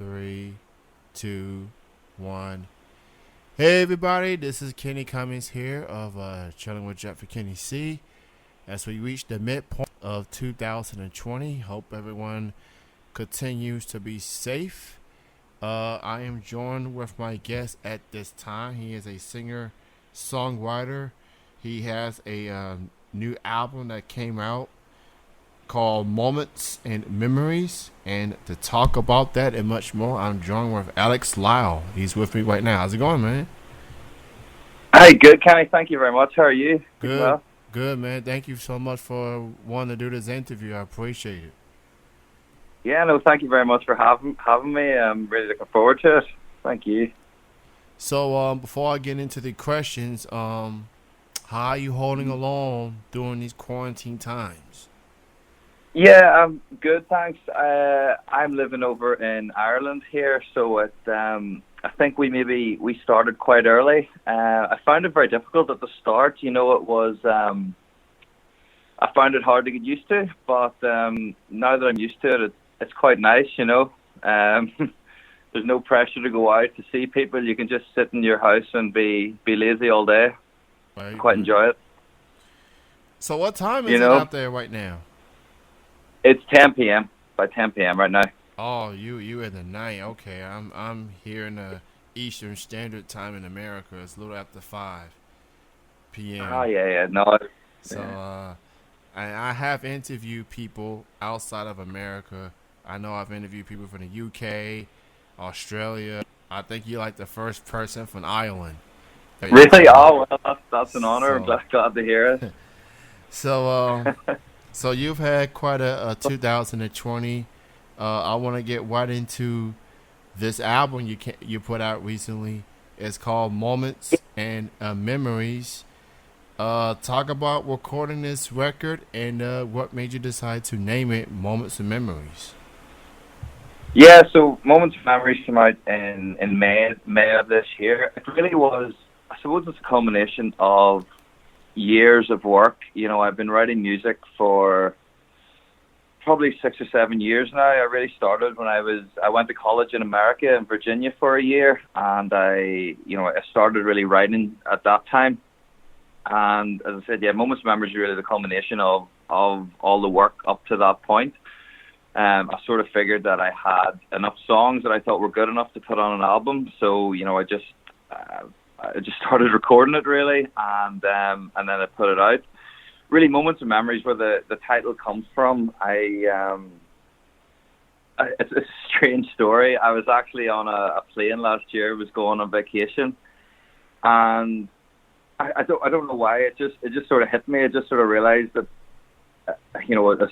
Three, two, one. Hey everybody, this is Kenny Cummings here of Chilling with Jeff for Kenny C. As we reach the midpoint of 2020, hope everyone continues to be safe. I am joined with my guest at this time. He is a singer, songwriter. He has a new album that came out called Moments and Memories. And to talk about that and much more, I'm joined with Alex Lyle. He's with me right now. How's it going, man? Hey, good, Kenny. Thank you very much. How are you? Good. Well? Good, man. Thank you so much for wanting to do this interview. I appreciate it. Yeah, no, thank you very much for having me. I'm really looking forward to it. Thank you. So, before I get into the questions, how are you holding along during these quarantine times? Yeah, I'm good, thanks. I'm living over in Ireland here, so I think we started quite early. I found it very difficult at the start. You know, it was I found it hard to get used to, but now that I'm used to it, it's quite nice. You know, there's no pressure to go out to see people. You can just sit in your house and be lazy all day. Right. Quite enjoy it. So, what time is it out there right now? It's 10 p.m. by 10 p.m. right now. Oh, you in the night? Okay, I'm here in the Eastern Standard Time in America. It's a little after 5 p.m. Oh yeah, no. So, I have interviewed people outside of America. I know I've interviewed people from the UK, Australia. I think you're like the first person from Ireland. Really? Oh, well, that's an honor. I'm glad to hear it. So you've had quite a 2020. I want to get right into this album you put out recently. It's called Moments and Memories. Talk about recording this record and what made you decide to name it Moments and Memories. Yeah, so Moments and Memories came out in May of this year. It really was, I suppose it's a combination of years of work. You know, I've been writing music for probably 6 or 7 years now. I really started when I went to college in America, in Virginia, for a year, and I started really writing at that time. And as I said, yeah, Moments and Memories is really the culmination of all the work up to that point. I sort of figured that I had enough songs that I thought were good enough to put on an album. So, you know, I just started recording it, really, and then I put it out. Really, Moments and Memories, where the title comes from. It's a strange story. I was actually on a plane last year. I was going on vacation, and I don't know why. It just sort of hit me. I just sort of realized that, you know, as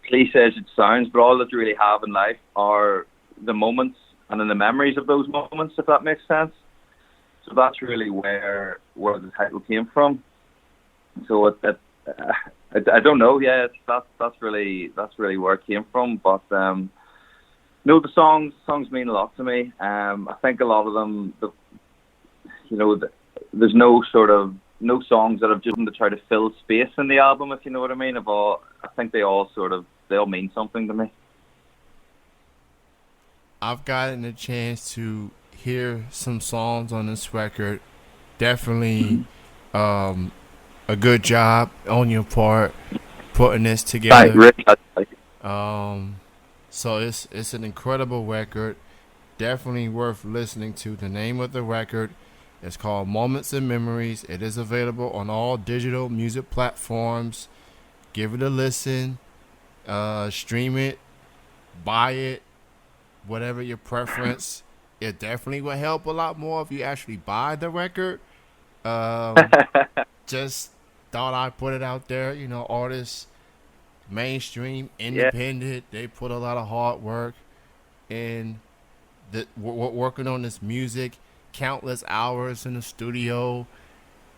cliche as it sounds, but all that you really have in life are the moments and then the memories of those moments, if that makes sense. So that's really where the title came from. So I don't know. Yeah, that's really where it came from. But no, the songs mean a lot to me. I think a lot of them, there's no songs that have just to try to fill space in the album, if you know what I mean. I think they all mean something to me. I've gotten a chance to hear some songs on this record. Definitely a good job on your part putting this together. So it's an incredible record. Definitely worth listening to. The name of the record is called Moments and Memories. It is available on all digital music platforms. Give it a listen. Stream it. Buy it. Whatever your preference. It definitely will help a lot more if you actually buy the record. Just thought I'd put it out there. You know, artists, mainstream, independent, they put a lot of hard work in working on this music. Countless hours in the studio,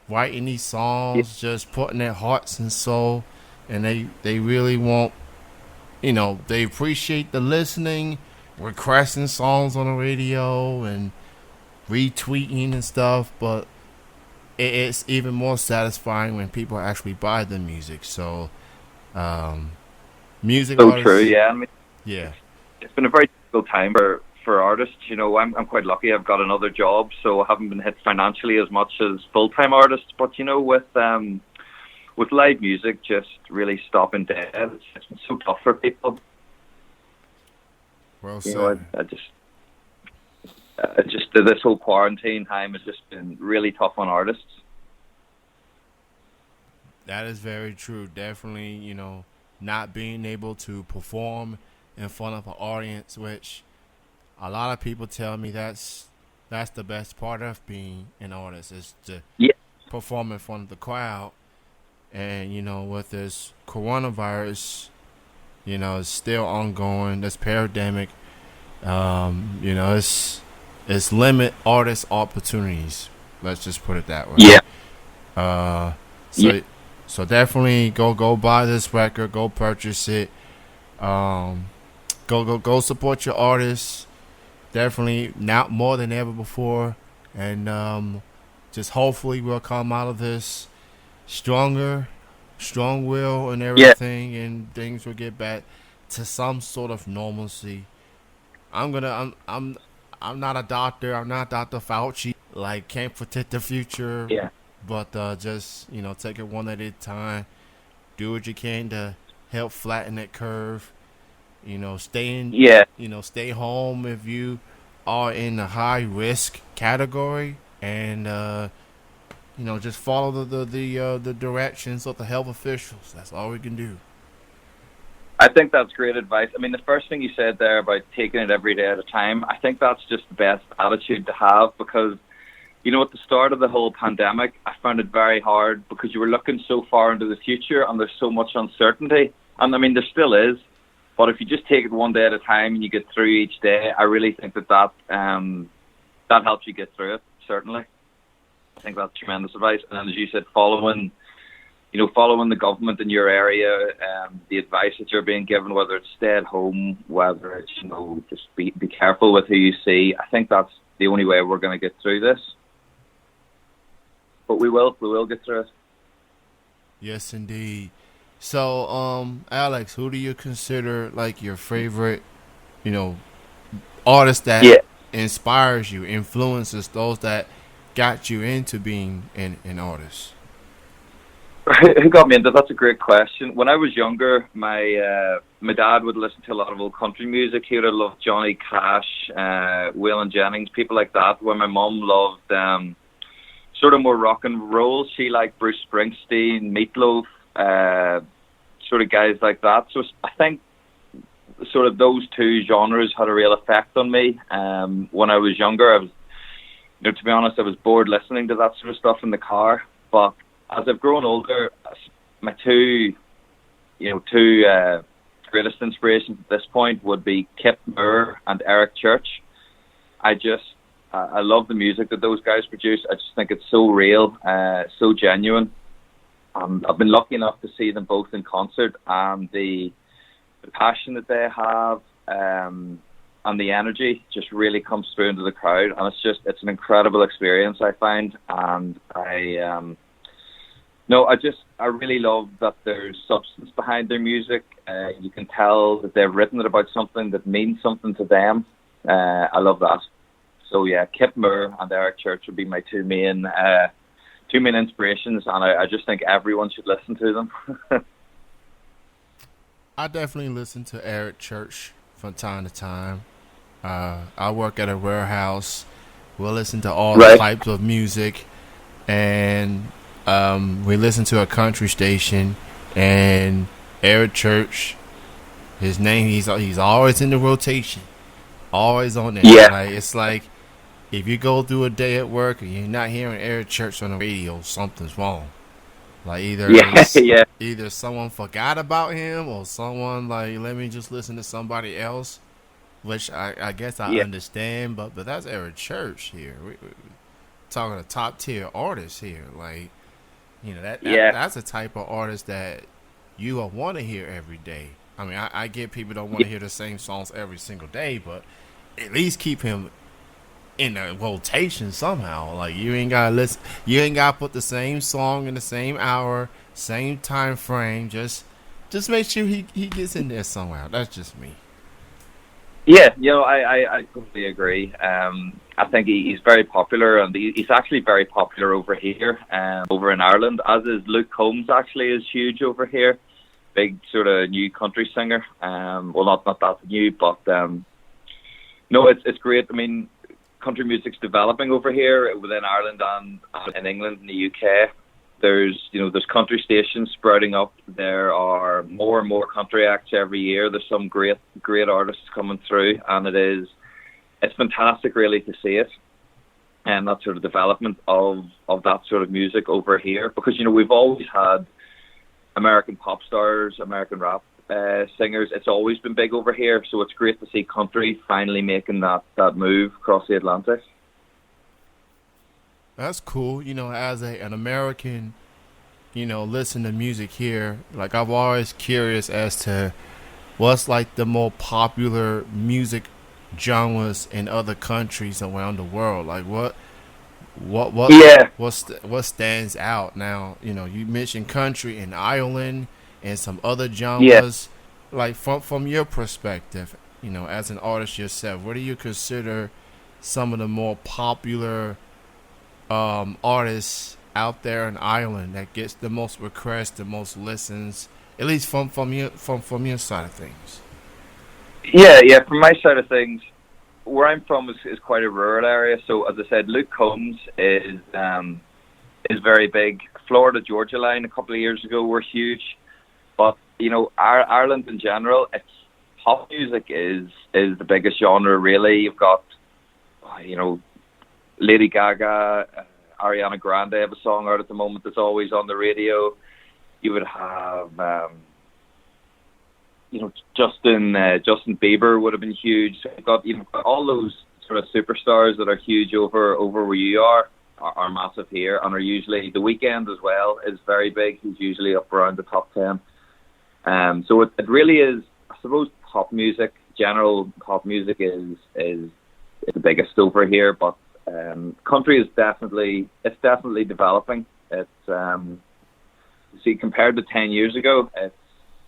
writing these songs, just putting their hearts and soul. And they really want, you know, they appreciate the listening, requesting songs on the radio and retweeting and stuff, but it's even more satisfying when people actually buy the music. So music so artists, true. Yeah, I mean, yeah, it's been a very difficult time for artists. You know, I'm quite lucky. I've got another job, so I haven't been hit financially as much as full-time artists. But you know, with live music just really stopping dead, it's been so tough for people. Well You know, said. I just this whole quarantine time has just been really tough on artists. That is very true. Definitely, not being able to perform in front of an audience, which a lot of people tell me that's the best part of being an artist is to Yeah, perform in front of the crowd. And with this coronavirus, it's still ongoing. This pandemic, it's limit artist opportunities. Let's just put it that way. yeah, Uh, yeah. so so definitely go buy this record. Go purchase it. Um, go support your artists. Definitely now more than ever before, and just hopefully we'll come out of this stronger, strong will and Yeah. everything, and things will get back to some sort of normalcy. I'm not a doctor. I'm not Dr. Fauci. Like can't predict the future, Yeah. but just take it one at a time. Do what you can to help flatten that curve. Yeah. Stay home if you are in the high risk category, and just follow the directions of the health officials. That's all we can do. I think that's great advice. I mean, the first thing you said there about taking it every day at a time, I think that's just the best attitude to have because, at the start of the whole pandemic, I found it very hard because you were looking so far into the future and there's so much uncertainty. And I mean, there still is. But if you just take it one day at a time and you get through each day, I really think that helps you get through it, certainly. I think that's tremendous advice. And then, as you said, following the government in your area, the advice that you're being given, whether it's stay at home, whether it's, just be careful with who you see. I think that's the only way we're going to get through this. But we will get through it. Yes, indeed. So, Alex, who do you consider like your favorite, you know, artist that Yeah. inspires you, influences those that got you into being an artist? Who got me into that? That's a great question. When I was younger, my dad would listen to a lot of old country music. He would have loved Johnny Cash, Waylon Jennings, people like that. Where my mum loved sort of more rock and roll. She liked Bruce Springsteen, Meatloaf, sort of guys like that. So I think sort of those two genres had a real effect on me. When I was younger, I was, to be honest, I was bored listening to that sort of stuff in the car. But as I've grown older, my two greatest inspirations at this point would be Kip Moore and Eric Church. I love the music that those guys produce. I just think it's so real, so genuine. I've been lucky enough to see them both in concert, and the passion that they have and the energy just really comes through into the crowd, and it's an incredible experience, I find. And I really love that there's substance behind their music. You can tell that they've written it about something that means something to them. I love that. So yeah, Kip Moore and Eric Church would be my two main inspirations, and I just think everyone should listen to them. I definitely listen to Eric Church from time to time. I work at a warehouse. We'll listen to all Right. types of music, and we listen to a country station. And Eric Church, his name, he's always in the rotation, always on there. Yeah. Like it's like if you go through a day at work and you're not hearing Eric Church on the radio, something's wrong. Like Yeah. either someone forgot about him or someone like let me just listen to somebody else, which I guess I Yeah. understand, but that's Eric Church here. We talking a top tier artist here, like Yeah. that's the type of artist that you will want to hear every day. I mean, I get people don't want to hear the same songs every single day, but at least keep him in a rotation somehow. Like you ain't gotta listen, you ain't gotta put the same song in the same hour, same time frame. Just make sure he gets in there somehow. That's just me. Yeah, I totally agree. I think he's very popular, and he's actually very popular over here, over in Ireland, as is Luke Combs. Actually, is huge over here. Big sort of new country singer. Well, not that new, but no, it's great. I mean, country music's developing over here within Ireland and in England and the UK. There's country stations sprouting up. There are more and more country acts every year. There's some great artists coming through, and it's fantastic really to see it, and that sort of development of that sort of music over here, because we've always had American pop stars, American rap singers. It's always been big over here, so it's great to see country finally making that move across the Atlantic. That's cool. As an American, listen to music here. Like I'm always curious as to what's like the more popular music genres in other countries around the world. Like Yeah, what stands out now? You mentioned country in Ireland and some other yeah. genres. Like from your perspective, as an artist yourself, what do you consider some of the more popular artists out there in Ireland that gets the most requests, the most listens, at least from your side of things? Yeah. From my side of things, where I'm from is quite a rural area. So as I said, Luke Combs is very big. Florida Georgia line a couple of years ago were huge, but Ireland in general, it's pop music is the biggest genre really. You've got Lady Gaga, Ariana Grande have a song out at the moment that's always on the radio. You would have, Justin Bieber would have been huge. So you've got all those sort of superstars that are huge over where you are massive here, and are usually The Weeknd as well is very big. He's usually up around the top 10. So it really is. I suppose general pop music is the biggest over here, but country is definitely developing. It's compared to 10 years ago,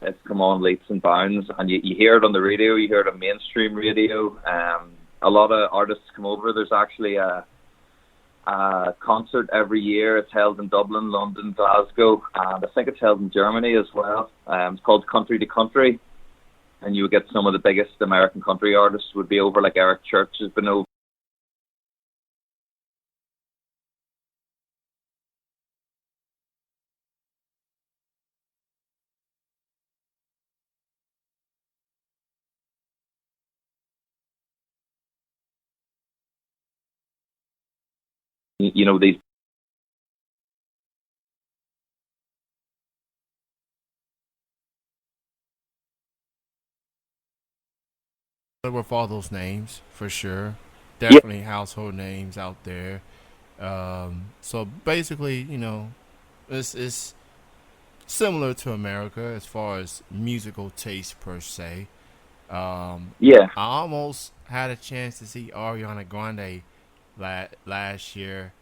it's come on leaps and bounds, and you hear it on the radio, you hear it on mainstream radio. A lot of artists come over. There's actually a concert every year. It's held in Dublin, London, Glasgow, and I think it's held in Germany as well. It's called Country to Country, and you would get some of the biggest American country artists would be over, like Eric Church has been over. These. With all those names for sure, Yeah, definitely household names out there. So basically, it's similar to America as far as musical taste per se. yeah, I almost had a chance to see Ariana Grande last year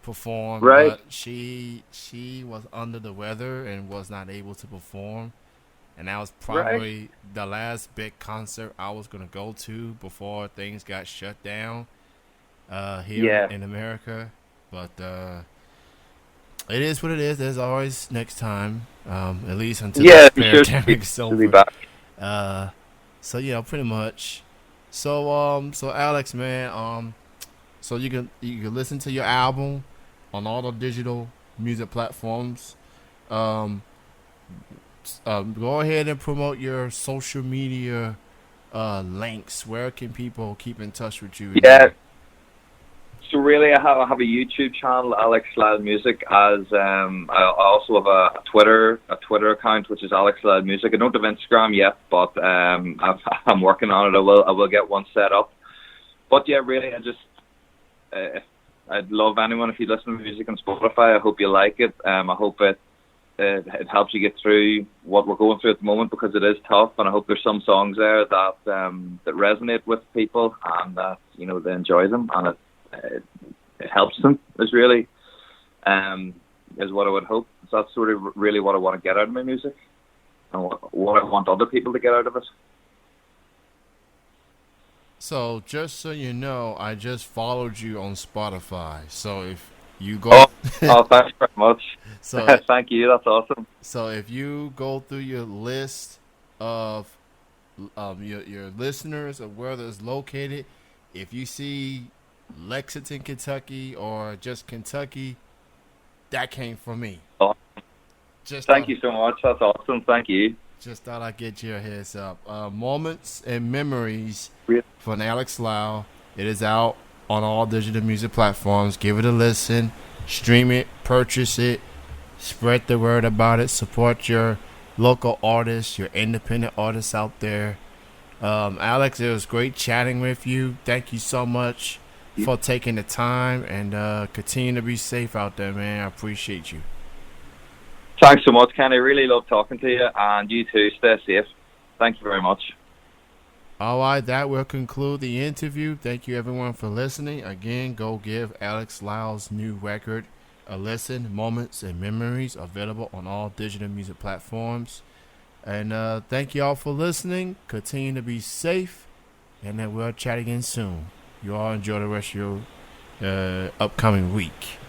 perform, right, but she was under the weather and was not able to perform. And that was right. probably the last big concert I was gonna go to before things got shut down here Yeah, in America. But it is what it is. There's always next time, at least until yeah. this I'm sure pandemic is she'll be over. back. Uh, so yeah, pretty much. So Alex, man, so you can listen to your album on all the digital music platforms. Um, go ahead and promote your social media links. Where can people keep in touch with you Yeah. again? So really, I have a YouTube channel, Alex Lyle Music. As I also have a Twitter account, which is Alex Lyle Music. I don't have Instagram yet, but I'm working on it. I will get one set up. But yeah, really, I'd love anyone if you listen to music on Spotify. I hope you like it. I hope it helps you get through what we're going through at the moment, because it is tough. And I hope there's some songs there that resonate with people, and that they enjoy them, and it helps them. Is what I would hope. So that's sort of really what I want to get out of my music, and what I want other people to get out of it. So just so you know, I just followed you on Spotify. So if you Oh, go, oh, thanks very much. so Thank you. That's awesome. so if you go through your list of your listeners of where it's located, if you see Lexington, Kentucky, or just Kentucky, that came from me. Oh, Just thank thought, you so much. That's awesome. Thank you. just thought I'd get you a heads up. Moments and memories Great. from Alex Lyle. It is out on all digital music platforms. Give it a listen, stream it, purchase it, spread the word about it. Support your local artists, your independent artists out there. Alex, it was great chatting with you. Thank you so much for taking the time, and continue to be safe out there, man. I appreciate you. Thanks so much, Ken. I really love talking to you, and you too. Stay safe. Thank you very much. All right, that will conclude the interview. Thank you, everyone, for listening. Again, go give Alex Lyle's new record a listen. Moments and Memories, available on all digital music platforms. And thank you all for listening. Continue to be safe, and then we'll chat again soon. You all enjoy the rest of your upcoming week.